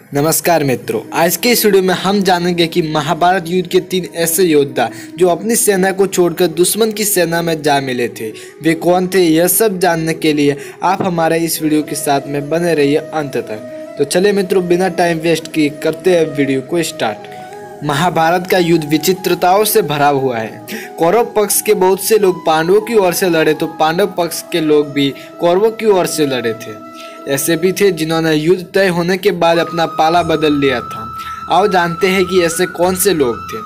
नमस्कार मित्रों, आज के इस वीडियो में हम जानेंगे कि महाभारत युद्ध के 3 ऐसे योद्धा जो अपनी सेना को छोड़कर दुश्मन की सेना में जा मिले थे, वे कौन थे। यह सब जानने के लिए आप हमारे इस वीडियो के साथ में बने रहिए अंत तक। तो चलिए मित्रों, बिना टाइम वेस्ट किए करते हैं वीडियो को स्टार्ट। महाभारत का युद्ध विचित्रताओं से भरा हुआ है। कौरव पक्ष के बहुत से लोग पांडवों की ओर से लड़े तो पांडव पक्ष के लोग भी कौरवों की ओर से लड़े थे। ऐसे भी थे जिन्होंने युद्ध तय होने के बाद अपना पाला बदल लिया था। आओ जानते हैं कि ऐसे कौन से लोग थे।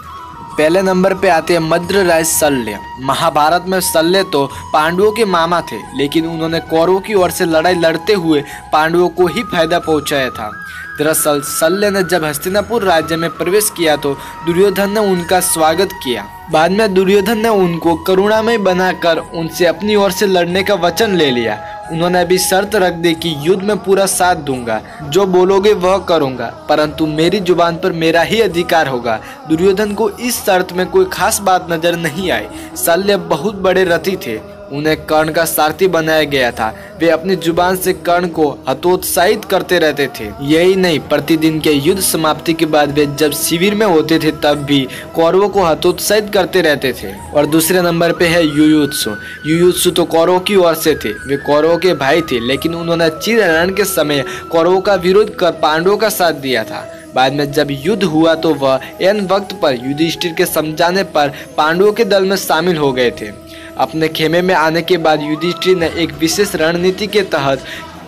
पहले नंबर पे आते हैं मद्रराज शल्य। महाभारत में शल्य तो पांडवों के मामा थे, लेकिन उन्होंने कौरवों की ओर से लड़ाई लड़ते हुए पांडवों को ही फायदा पहुंचाया था। दरअसल शल्य ने जब हस्तिनापुर राज्य में प्रवेश किया तो दुर्योधन ने उनका स्वागत किया। बाद में दुर्योधन ने उनको करुणामय बनाकर उनसे अपनी ओर से लड़ने का वचन ले लिया। उन्होंने भी शर्त रख दी कि युद्ध में पूरा साथ दूंगा, जो बोलोगे वह करूंगा, परंतु मेरी जुबान पर मेरा ही अधिकार होगा। दुर्योधन को इस शर्त में कोई खास बात नजर नहीं आई। शल्य बहुत बड़े रथी थे, उन्हें कर्ण का सारथी बनाया गया था। वे अपनी जुबान से कर्ण को हतोत्साहित करते रहते थे। यही नहीं, प्रतिदिन के युद्ध समाप्ति के बाद वे जब शिविर में होते थे तब भी कौरवों को हतोत्साहित करते रहते थे। और दूसरे नंबर पे है युयुत्सु। युयुत्सु तो कौरवों की ओर से थे। वे कौरवों के भाई थे, लेकिन उन्होंने चिरहरण के समय कौरवों का विरोध कर पांडवों का साथ दिया था। बाद में जब युद्ध हुआ तो वह ऐन वक्त पर युधिष्ठिर के समझाने पर पांडवों के दल में शामिल हो गए थे। अपने खेमे में आने के बाद युधिष्ठिर ने एक विशेष रणनीति के तहत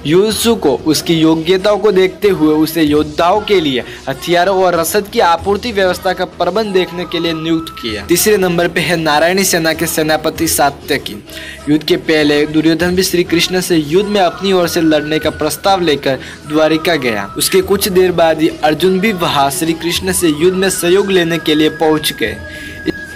युयुत्सु को उसकी योग्यताओं को देखते हुए उसे योद्धाओं के लिए हथियारों और रसद की आपूर्ति व्यवस्था का प्रबंध देखने के लिए नियुक्त किया। तीसरे नंबर पे है नारायणी सेना के सेनापति सात्यकी। युद्ध के पहले दुर्योधन भी श्री कृष्ण से युद्ध में अपनी ओर से लड़ने का प्रस्ताव लेकर द्वारिका गया। उसके कुछ देर बाद ही अर्जुन भी वहां श्री कृष्ण से युद्ध में सहयोग लेने के लिए पहुंच गए।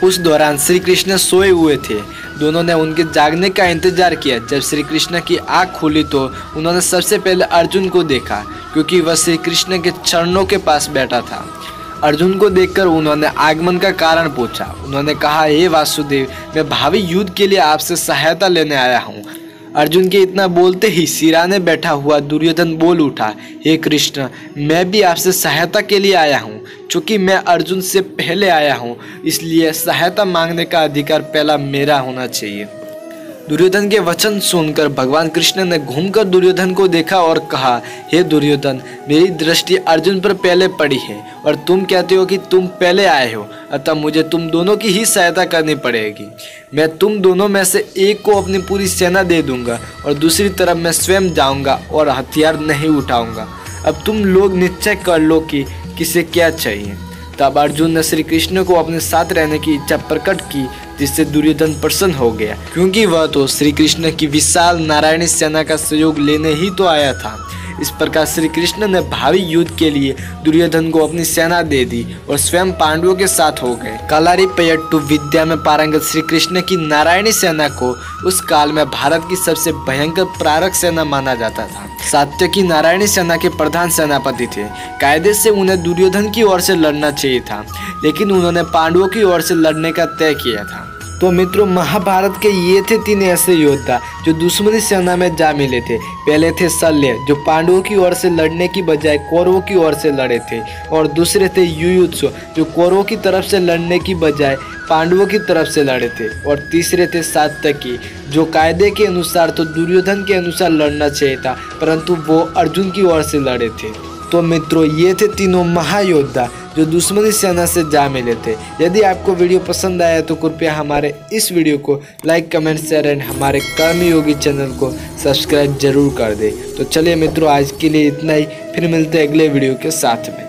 उस दौरान श्री कृष्ण सोए हुए थे। दोनों ने उनके जागने का इंतजार किया। जब श्री कृष्ण की आंख खुली तो उन्होंने सबसे पहले अर्जुन को देखा, क्योंकि वह श्री कृष्ण के चरणों के पास बैठा था। अर्जुन को देखकर उन्होंने आगमन का कारण पूछा। उन्होंने कहा, हे वासुदेव, मैं भावी युद्ध के लिए आपसे सहायता लेने आया हूँ। अर्जुन के इतना बोलते ही सिराने बैठा हुआ दुर्योधन बोल उठा, हे कृष्ण, मैं भी आपसे सहायता के लिए आया हूँ। चूंकि मैं अर्जुन से पहले आया हूँ, इसलिए सहायता मांगने का अधिकार पहला मेरा होना चाहिए। दुर्योधन के वचन सुनकर भगवान कृष्ण ने घूमकर दुर्योधन को देखा और कहा, हे दुर्योधन, मेरी दृष्टि अर्जुन पर पहले पड़ी है और तुम कहते हो कि तुम पहले आए हो, अतः मुझे तुम दोनों की ही सहायता करनी पड़ेगी। मैं तुम दोनों में से एक को अपनी पूरी सेना दे दूंगा और दूसरी तरफ मैं स्वयं जाऊंगा और हथियार नहीं उठाऊंगा। अब तुम लोग निश्चय कर लो कि किसे क्या चाहिए। तब अर्जुन ने श्री कृष्ण को अपने साथ रहने की इच्छा प्रकट की, जिससे दुर्योधन प्रसन्न हो गया, क्योंकि वह तो श्री कृष्ण की विशाल नारायणी सेना का सहयोग लेने ही तो आया था। इस प्रकार श्री कृष्ण ने भावी युद्ध के लिए दुर्योधन को अपनी सेना दे दी और स्वयं पांडवों के साथ हो गए। कलारीपयट्टु विद्या में पारंगत श्री कृष्ण की नारायणी सेना को उस काल में भारत की सबसे भयंकर प्रारक सेना माना जाता था। सात्यकी नारायणी सेना के प्रधान सेनापति थे। कायदे से उन्हें दुर्योधन की ओर से लड़ना चाहिए था, लेकिन उन्होंने पांडवों की ओर से लड़ने का तय किया था। तो मित्रों, महाभारत के ये थे 3 ऐसे योद्धा जो दुश्मनी सेना में जा मिले थे। पहले थे शल्य, जो पांडवों की ओर से लड़ने की बजाय कौरवों की ओर से लड़े थे, और दूसरे थे युयुत्सु, जो कौरवों की तरफ से लड़ने की बजाय पांडवों की तरफ से लड़े थे, और तीसरे थे सात्यकी, जो कायदे के अनुसार तो दुर्योधन के अनुसार लड़ना चाहिए था, परंतु वो अर्जुन की ओर से लड़े थे। तो मित्रों, ये थे तीनों महायोद्धा जो दुश्मनी सेना से जा मिले थे। यदि आपको वीडियो पसंद आया तो कृपया हमारे इस वीडियो को लाइक, कमेंट, शेयर एंड हमारे कर्मयोगी चैनल को सब्सक्राइब जरूर कर दे। तो चलिए मित्रों, आज के लिए इतना ही। फिर मिलते हैं अगले वीडियो के साथ में।